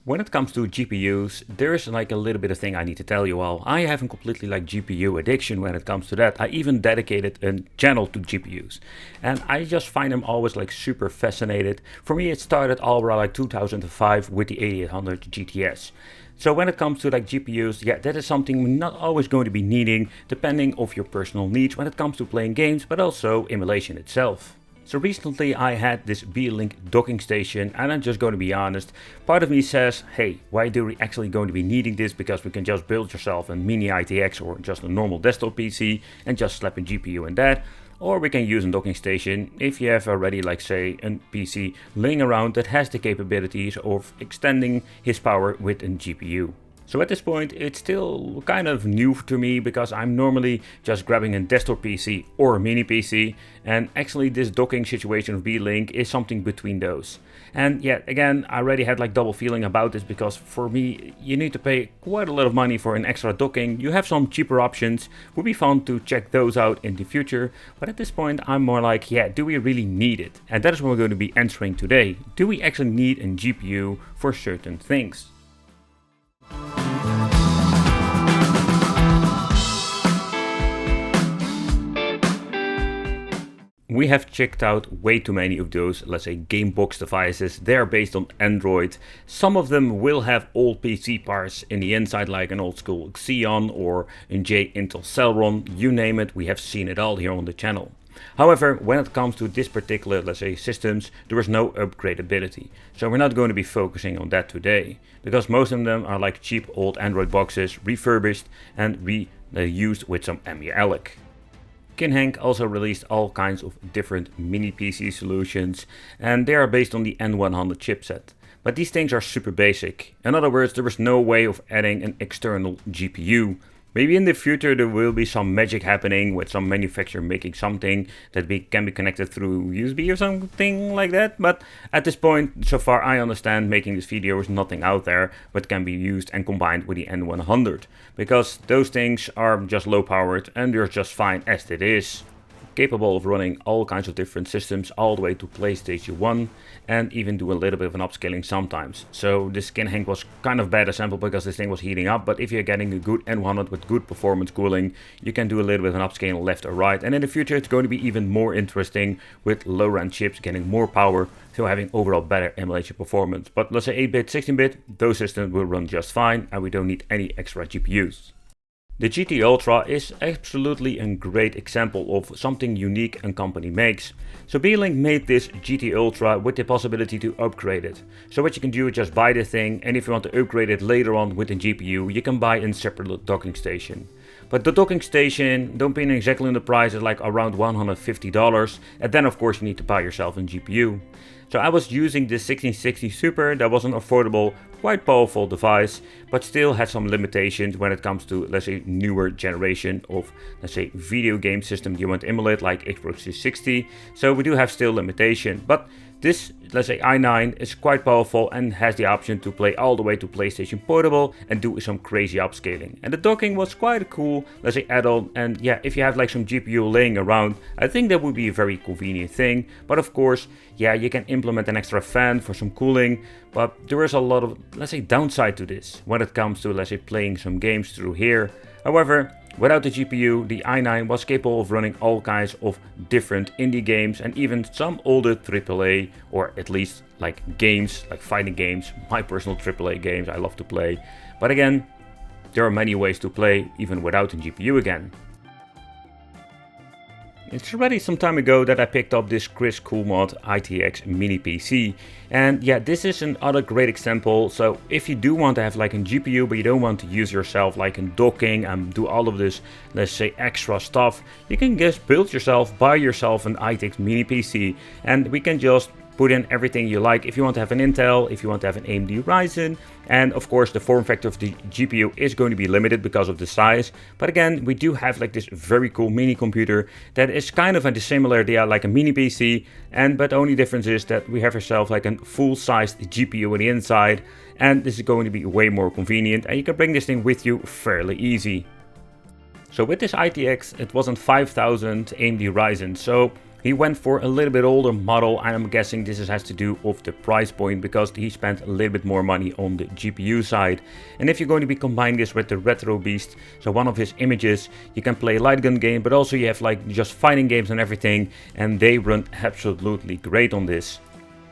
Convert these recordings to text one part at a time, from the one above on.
When it comes to GPUs, there's like a little bit of thing I need to tell you all. I have a completely like GPU addiction when it comes to that. I even dedicated a channel to GPUs. And I just find them always like super fascinated. For me it started all around like 2005 with the 8800 GTS. So when it comes to like GPUs, yeah, that is something we're not always going to be needing depending on your personal needs when it comes to playing games, but also emulation itself. So recently I had this V-Link docking station, and I'm just going to be honest, part of me says, hey, why do we actually going to be needing this, because we can just build yourself a mini ITX or just a normal desktop PC and just slap a GPU in that. Or we can use a docking station if you have already, like say, a PC laying around that has the capabilities of extending his power with a GPU. So at this point it's still kind of new to me, because I'm normally just grabbing a desktop PC or a mini PC, and actually this docking situation of V-Link is something between those. And yet again, I already had like double feeling about this, because for me you need to pay quite a lot of money for an extra docking. You have some cheaper options, would be fun to check those out in the future, but at this point I'm more like, yeah, do we really need it? And that is what we're going to be answering today. Do we actually need a GPU for certain things? We have checked out way too many of those, let's say, game box devices. They are based on Android. Some of them will have old PC parts in the inside, like an old school Xeon or a J Intel Celeron, you name it, we have seen it all here on the channel. However, when it comes to this particular, let's say, systems, there is no upgradability. So we're not going to be focusing on that today, because most of them are like cheap old Android boxes, refurbished and reused with some Emulation. Kinhank also released all kinds of different mini PC solutions, and they are based on the N100 chipset. But these things are super basic. In other words, there is no way of adding an external GPU. Maybe in the future there will be some magic happening with some manufacturer making something that can be connected through USB or something like that. But at this point, so far I understand, making this video is nothing out there but can be used and combined with the N100. Because those things are just low powered and they're just fine as it is. Capable of running all kinds of different systems all the way to PlayStation 1, and even do a little bit of an upscaling sometimes. So this Kinhank was kind of bad example because this thing was heating up, but if you're getting a good N100 with good performance cooling, you can do a little bit of an upscaling left or right, and in the future it's going to be even more interesting with low-end chips getting more power, so having overall better emulation performance. But let's say 8-bit, 16-bit, those systems will run just fine and we don't need any extra GPUs. The GT Ultra is absolutely a great example of something unique a company makes. So V-Link made this GT Ultra with the possibility to upgrade it. So what you can do is just buy the thing, and if you want to upgrade it later on with a GPU, you can buy a separate docking station. But the docking station, don't pay exactly on the price, is like around $150, and then of course you need to buy yourself a GPU. So I was using this 1660 Super, that was an affordable, quite powerful device, but still had some limitations when it comes to, let's say, newer generation of, let's say, video game system you want to emulate, like Xbox 360. So we do have still limitation, but this, let's say, i9 is quite powerful and has the option to play all the way to PlayStation Portable and do some crazy upscaling. And the docking was quite a cool, let's say, add-on. And yeah, if you have like some GPU laying around, I think that would be a very convenient thing. But of course, yeah, you can implement an extra fan for some cooling, but there is a lot of, let's say, downside to this when it comes to, let's say, playing some games through here. However, without the GPU, the i9 was capable of running all kinds of different indie games and even some older AAA, or at least like games, like fighting games, my personal AAA games I love to play. But again, there are many ways to play even without a GPU again. It's already some time ago that I picked up this Chris Coolmod ITX Mini PC, and yeah, this is another great example. So if you do want to have like a GPU but you don't want to use yourself like in docking and do all of this, let's say, extra stuff, you can just build yourself, buy yourself an ITX Mini PC, and we can just put in everything you like. If you want to have an Intel, if you want to have an AMD Ryzen, and of course the form factor of the GPU is going to be limited because of the size. But again, we do have like this very cool mini computer that is kind of a similar idea like a mini PC, but the only difference is that we have ourselves like a full-sized GPU on the inside, and this is going to be way more convenient, and you can bring this thing with you fairly easy. So with this ITX, it wasn't 5000 AMD Ryzen, so He went for a little bit older model, and I'm guessing this has to do with the price point because he spent a little bit more money on the GPU side. And if you're going to be combining this with the Retro Beast, so one of his images, you can play light gun game, but also you have like just fighting games and everything, and they run absolutely great on this.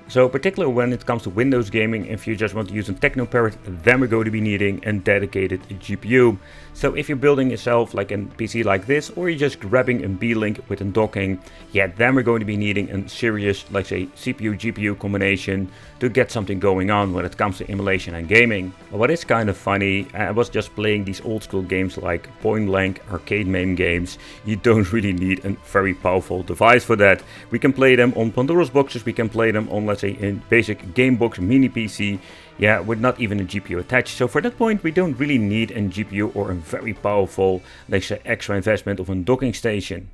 So particularly when it comes to Windows gaming, if you just want to use a techno parrot, then we're going to be needing a dedicated GPU. So if you're building yourself like a PC like this, or you're just grabbing a B-Link with a docking, yeah, then we're going to be needing a serious, like say, CPU-GPU combination to get something going on when it comes to emulation and gaming. But what is kind of funny, I was just playing these old school games like point blank arcade main games. You don't really need a very powerful device for that. We can play them on Pandora's boxes, we can play them on, let's say, a basic game box mini PC. Yeah, with not even a GPU attached. So for that point, we don't really need a GPU or a very powerful, let's say, extra investment of a docking station.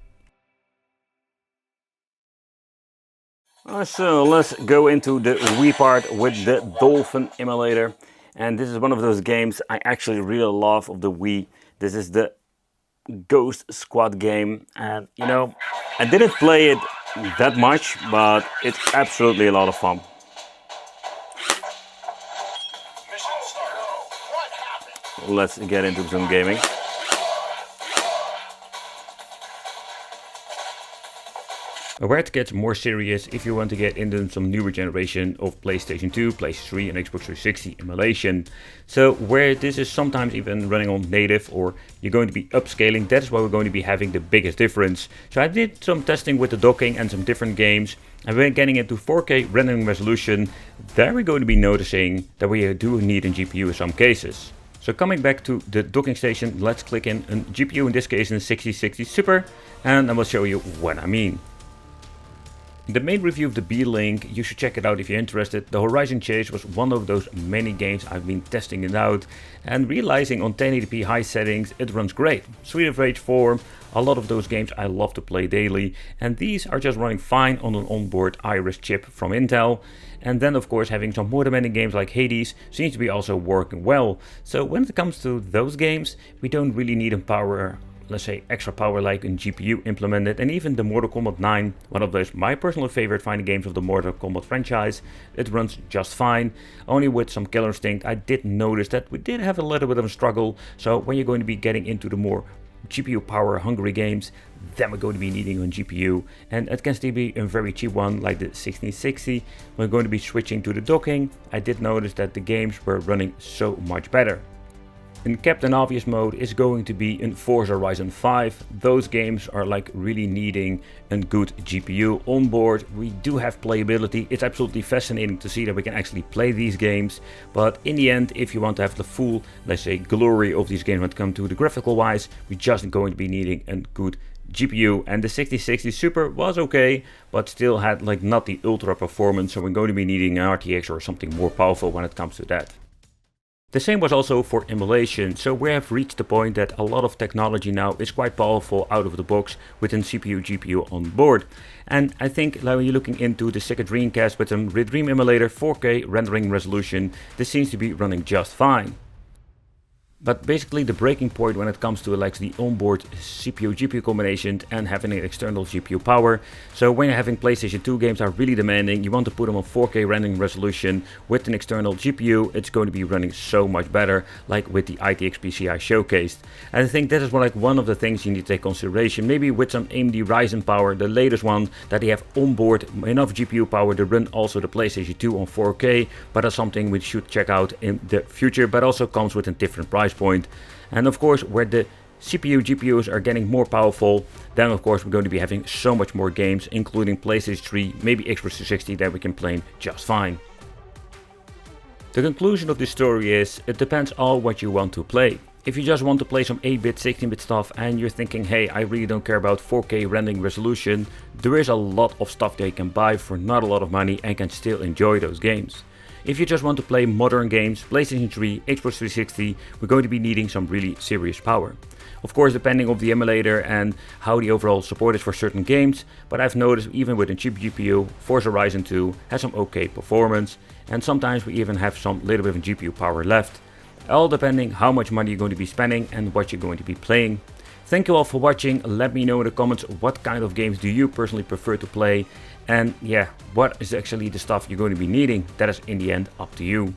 So let's go into the Wii part with the Dolphin emulator. And this is one of those games I actually really love of the Wii. This is the Ghost Squad game. And you know, I didn't play it that much, but it's absolutely a lot of fun. Let's get into some gaming. Where it gets more serious if you want to get into some newer generation of PlayStation 2, PlayStation 3 and Xbox 360 emulation. So where this is sometimes even running on native or you're going to be upscaling, that's where we're going to be having the biggest difference. So I did some testing with the docking and some different games. And when getting into 4K rendering resolution, there we're going to be noticing that we do need a GPU in some cases. So coming back to the docking station, let's click in a GPU, in this case in a 6060 Super, and I will show you what I mean. The main review of the B-Link, you should check it out if you're interested. The Horizon Chase was one of those many games I've been testing it out and realizing on 1080p high settings it runs great. Street of Rage 4, a lot of those games I love to play daily, and these are just running fine on an onboard Iris chip from Intel. And then of course having some more demanding games like Hades seems to be also working well. So when it comes to those games, we don't really need a power, let's say extra power like in GPU implemented. And even the Mortal Kombat 9, one of those my personal favorite fighting games of the Mortal Kombat franchise, it runs just fine. Only with some Killer Instinct I did notice that we did have a little bit of a struggle. So when you're going to be getting into the more GPU power hungry games, then we're going to be needing a GPU, and it can still be a very cheap one like the 1660. We're going to be switching to the docking. I did notice that the games were running so much better. In Captain Obvious mode is going to be in Forza Horizon 5. Those games are like really needing a good GPU on board. We do have playability. It's absolutely fascinating to see that we can actually play these games. But in the end, if you want to have the full, let's say, glory of these games when it comes to the graphical wise, we're just going to be needing a good GPU. And the 6060 Super was okay, but still had like not the ultra performance. So we're going to be needing an RTX or something more powerful when it comes to that. The same was also for emulation, so we have reached the point that a lot of technology now is quite powerful out of the box within CPU GPU on board. And I think when you're looking into the Sega Dreamcast with a Dream emulator 4K rendering resolution, this seems to be running just fine. But basically the breaking point when it comes to like the onboard CPU GPU combination and having an external GPU power. So when you're having PlayStation 2 games are really demanding, you want to put them on 4K rendering resolution with an external GPU, it's going to be running so much better, like with the ITX PC I showcased. And I think that is one of the things you need to take consideration, maybe with some AMD Ryzen power, the latest one, that they have onboard enough GPU power to run also the PlayStation 2 on 4K, but that's something we should check out in the future, but also comes with a different price point. And of course, where the CPU GPUs are getting more powerful, then of course we're going to be having so much more games, including PlayStation 3, maybe Xbox 360, that we can play just fine. The conclusion of this story is, it depends on what you want to play. If you just want to play some 8-bit, 16-bit stuff and you're thinking, hey, I really don't care about 4K rendering resolution, there is a lot of stuff that you can buy for not a lot of money and can still enjoy those games. If you just want to play modern games, PlayStation 3, Xbox 360, we're going to be needing some really serious power. Of course, depending on the emulator and how the overall support is for certain games, but I've noticed even with a cheap GPU, Forza Horizon 2 has some okay performance, and sometimes we even have some little bit of GPU power left, all depending how much money you're going to be spending and what you're going to be playing. Thank you all for watching. Let me know in the comments what kind of games do you personally prefer to play, and yeah, what is actually the stuff you're going to be needing. That is in the end up to you.